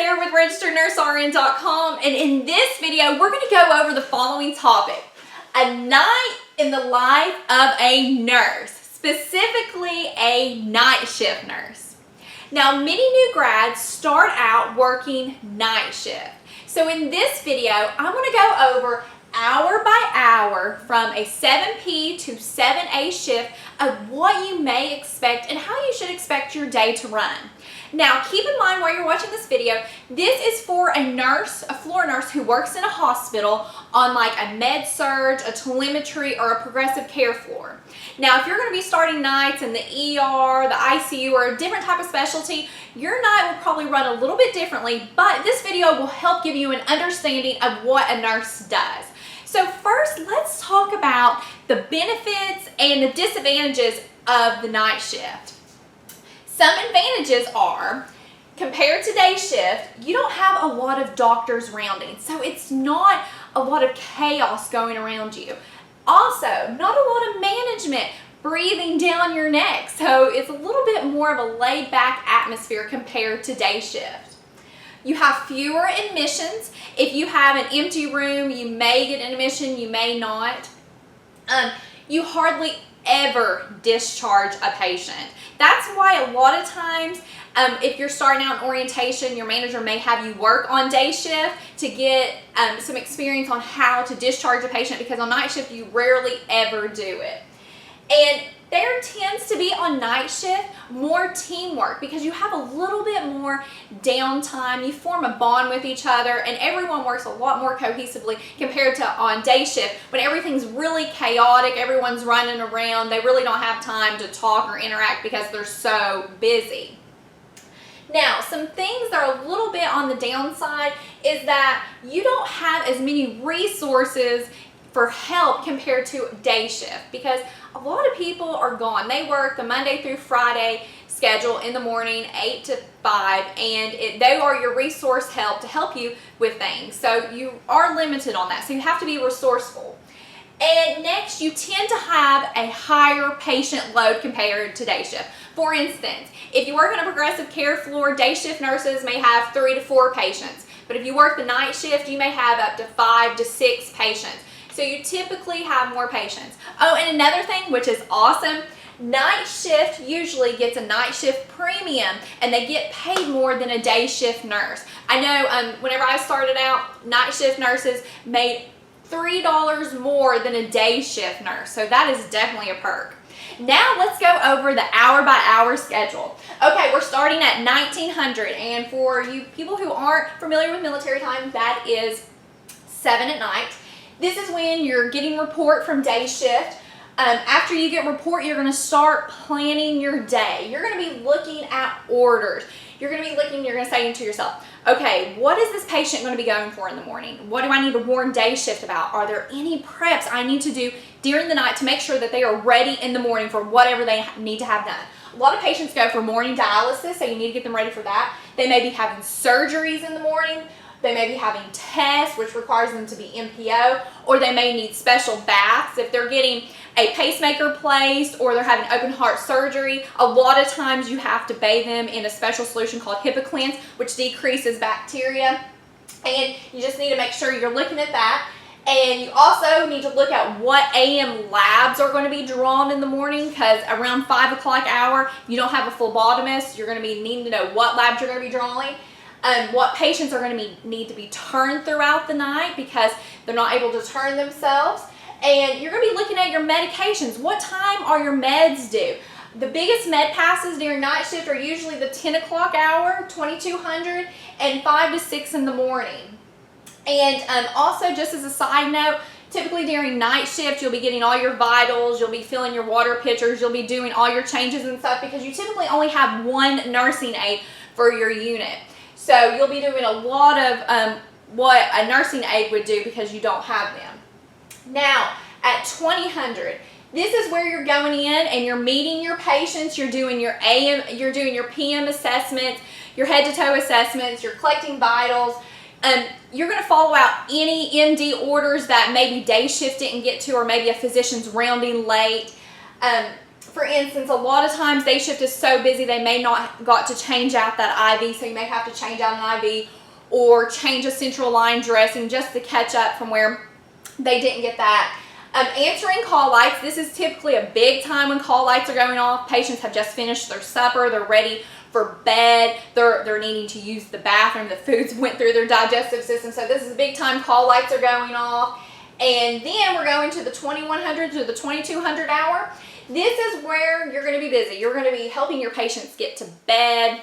Sarah with RegisteredNurseRN.com, and in this video we're going to go over the following topic: a night in the life of a nurse, specifically a night shift nurse. Now, many new grads start out working night shift. So in this video, I'm going to go over hour by hour from a 7P to 7A shift of what you may expect and how you should expect your day to run. Now, keep in mind while you're watching this video, this is for a nurse, a floor nurse who works in a hospital on like a med surg, a telemetry, or a progressive care floor. Now, if you're going to be starting nights in the ER, the ICU, or a different type of specialty, your night will probably run a little bit differently, but this video will help give you an understanding of what a nurse does. So first, let's talk about the benefits and the disadvantages of the night shift. Some advantages are, compared to day shift, you don't have a lot of doctors rounding, so it's not a lot of chaos going around you. Also, not a lot of management breathing down your neck, so it's a little bit more of a laid-back atmosphere compared to day shift. You have fewer admissions. If you have an empty room, you may get an admission, you may not. You hardly ever discharge a patient. That's why a lot of times, if you're starting out in orientation, your manager may have you work on day shift to get some experience on how to discharge a patient, because on night shift you rarely ever do it. And there tends to be on night shift more teamwork because you have a little bit more downtime. You form a bond with each other and everyone works a lot more cohesively compared to on day shift when everything's really chaotic, everyone's running around, they really don't have time to talk or interact because they're so busy. Now, some things that are a little bit on the downside is that you don't have as many resources for help compared to day shift because a lot of people are gone. They work the Monday through Friday schedule in the morning, 8 to 5, and they are your resource help to help you with things. So you are limited on that, so you have to be resourceful. And next, you tend to have a higher patient load compared to day shift. For instance, if you work on a progressive care floor, day shift nurses may have 3 to 4 patients. But if you work the night shift, you may have up to 5 to 6 patients. So you typically have more patients. Oh, and another thing, which is awesome, night shift usually gets a night shift premium and they get paid more than a day shift nurse. I know whenever I started out, night shift nurses made $3 more than a day shift nurse. So that is definitely a perk. Now let's go over the hour by hour schedule. Okay, we're starting at 1900, and for you people who aren't familiar with military time, that is 7 at night. This is when you're getting report from day shift. After you get report, you're going to start planning your day. You're going to be looking at orders. You're going to be looking, you're going to say to yourself, okay, what is this patient going to be going for in the morning? What do I need to warn day shift about? Are there any preps I need to do during the night to make sure that they are ready in the morning for whatever they need to have done? A lot of patients go for morning dialysis, so you need to get them ready for that. They may be having surgeries in the morning. They may be having tests, which requires them to be NPO, or they may need special baths. If they're getting a pacemaker placed or they're having open heart surgery, a lot of times you have to bathe them in a special solution called HiPoCleanse, which decreases bacteria. And you just need to make sure you're looking at that. And you also need to look at what AM labs are going to be drawn in the morning, because around 5 o'clock hour, you don't have a phlebotomist. You're going to be needing to know what labs you're going to be drawing. What patients are going to need to be turned throughout the night because they're not able to turn themselves. And you're going to be looking at your medications. What time are your meds due? The biggest med passes during night shift are usually the 10 o'clock hour, 2200, and 5 to 6 in the morning. And also, just as a side note, typically during night shift, you'll be getting all your vitals, you'll be filling your water pitchers, you'll be doing all your changes and stuff because you typically only have one nursing aide for your unit. So you'll be doing a lot of what a nursing aide would do because you don't have them. Now, at 2000, this is where you're going in and you're meeting your patients, you're doing your AM, you're doing your PM assessments, your head to toe assessments, you're collecting vitals. You're going to follow out any MD orders that maybe day shift didn't get to, or maybe a physician's rounding late. For instance, a lot of times day shift is so busy they may not got to change out that IV, so you may have to change out an IV or change a central line dressing just to catch up from where they didn't get that. Answering call lights, this is typically a big time when call lights are going off. Patients have just finished their supper, they're ready for bed, they're needing to use the bathroom, the foods went through their digestive system, so this is a big time call lights are going off. And then we're going to the 2100 to the 2200 hour. This is where you're going to be busy. You're going to be helping your patients get to bed.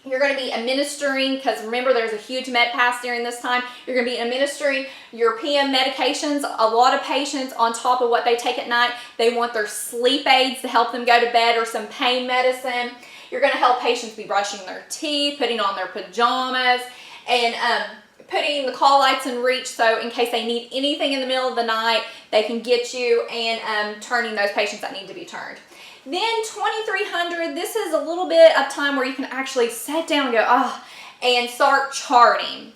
You're going to be administering, because remember there's a huge med pass during this time, you're going to be administering your PM medications. A lot of patients, on top of what they take at night, they want their sleep aids to help them go to bed or some pain medicine. You're going to help patients be brushing their teeth, putting on their pajamas, and putting the call lights in reach, so in case they need anything in the middle of the night, they can get you, and turning those patients that need to be turned. Then 2300, this is a little bit of time where you can actually sit down and go, and start charting.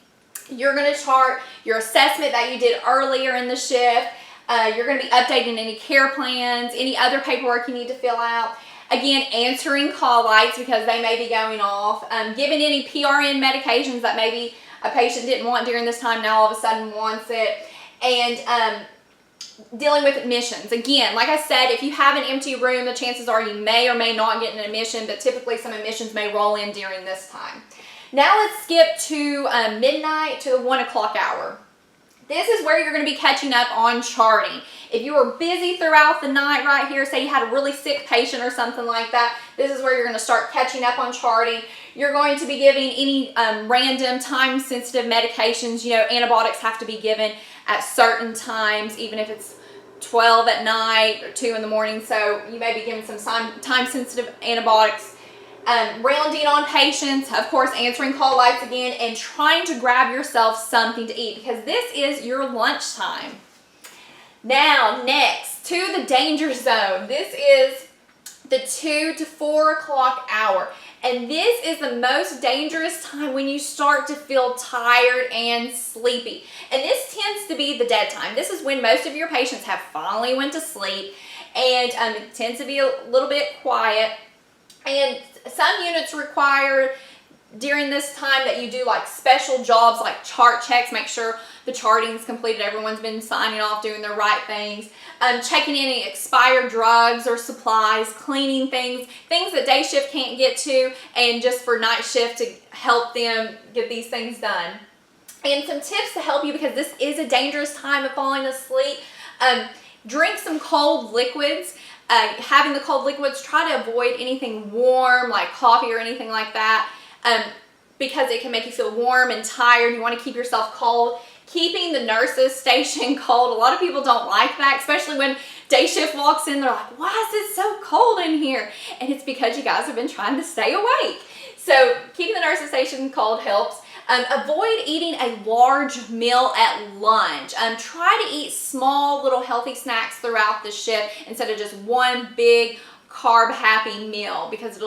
You're going to chart your assessment that you did earlier in the shift. You're going to be updating any care plans, any other paperwork you need to fill out. Again, answering call lights because they may be going off. Giving any PRN medications that maybe a patient didn't want during this time, now all of a sudden wants it. And dealing with admissions. Again, like I said, if you have an empty room, the chances are you may or may not get an admission, but typically some admissions may roll in during this time. Now let's skip to midnight to the 1 o'clock hour. This is where you're going to be catching up on charting. If you were busy throughout the night right here, say you had a really sick patient or something like that, this is where you're going to start catching up on charting. You're going to be giving any random time-sensitive medications. You know, antibiotics have to be given at certain times, even if it's 12 at night or 2 in the morning. So you may be giving some time-sensitive antibiotics. Rounding on patients, of course, answering call lights again, and trying to grab yourself something to eat because this is your lunchtime. Now, next, to the danger zone. This is the 2 to 4 o'clock hour. And this is the most dangerous time when you start to feel tired and sleepy. And this tends to be the dead time. This is when most of your patients have finally went to sleep, and it tends to be a little bit quiet. And some units require during this time that you do like special jobs like chart checks, make sure the charting is completed, everyone's been signing off, doing the right things, checking any expired drugs or supplies, cleaning things that day shift can't get to, and just for night shift to help them get these things done. And some tips to help you, because this is a dangerous time of falling asleep. Drink some cold liquids. Having the cold liquids, try to avoid anything warm like coffee or anything like that, because it can make you feel warm and tired. You want to keep yourself cold. Keeping the nurses station cold. A lot of people don't like that, especially when day shift walks in. They're like, why is it so cold in here? And it's because you guys have been trying to stay awake. So keeping the nurses station cold helps. Avoid eating a large meal at lunch. Try to eat small little healthy snacks throughout the shift instead of just one big carb happy meal, because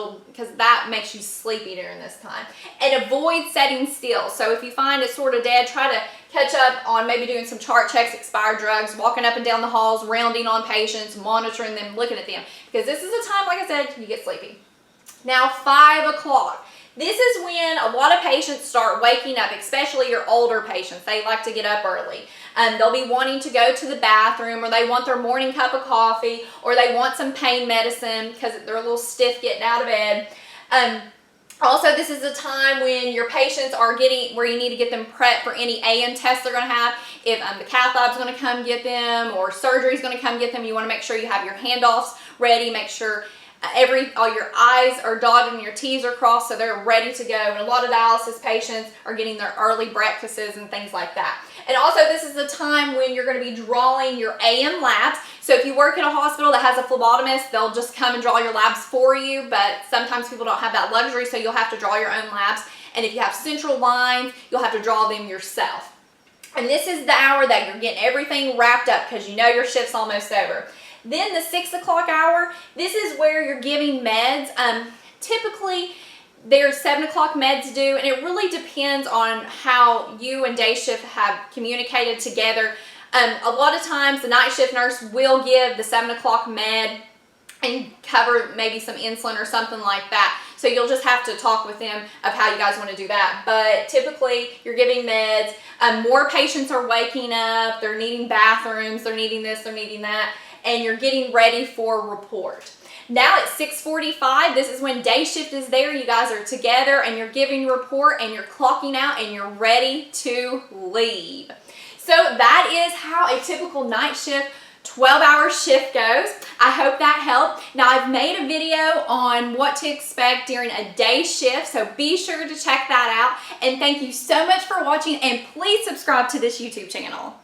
that makes you sleepy during this time. And avoid setting still. So if you find it sort of dead, try to catch up on maybe doing some chart checks, expired drugs, walking up and down the halls, rounding on patients, monitoring them, looking at them, because this is a time, like I said, you get sleepy. Now 5 o'clock. This is when a lot of patients start waking up, especially your older patients. They like to get up early. They'll be wanting to go to the bathroom, or they want their morning cup of coffee, or they want some pain medicine because they're a little stiff getting out of bed. Also, this is a time when your patients are getting, where you need to get them prepped for any AM tests they're going to have. If the cath lab's going to come get them, or surgery's going to come get them, you want to make sure you have your handoffs ready. Make sure all your I's are dotted and your T's are crossed, so they're ready to go. And a lot of dialysis patients are getting their early breakfasts and things like that. And also, this is the time when you're going to be drawing your AM labs. So if you work in a hospital that has a phlebotomist, they'll just come and draw your labs for you, but sometimes people don't have that luxury, so you'll have to draw your own labs. And if you have central lines, you'll have to draw them yourself. And this is the hour that you're getting everything wrapped up, because you know your shift's almost over. Then the 6 o'clock hour, this is where you're giving meds. Typically, there's 7 o'clock meds due, and it really depends on how you and day shift have communicated together. A lot of times, the night shift nurse will give the 7 o'clock med and cover maybe some insulin or something like that. So you'll just have to talk with them of how you guys want to do that. But typically you're giving meds. More patients are waking up. They're needing bathrooms. They're needing this. They're needing that. And you're getting ready for report. Now at 6:45, this is when day shift is there. You guys are together and you're giving your report and you're clocking out and you're ready to leave. So that is how a typical night shift 12-hour shift goes. I hope that helped. Now I've made a video on what to expect during a day shift, so be sure to check that out. And thank you so much for watching, and please subscribe to this YouTube channel.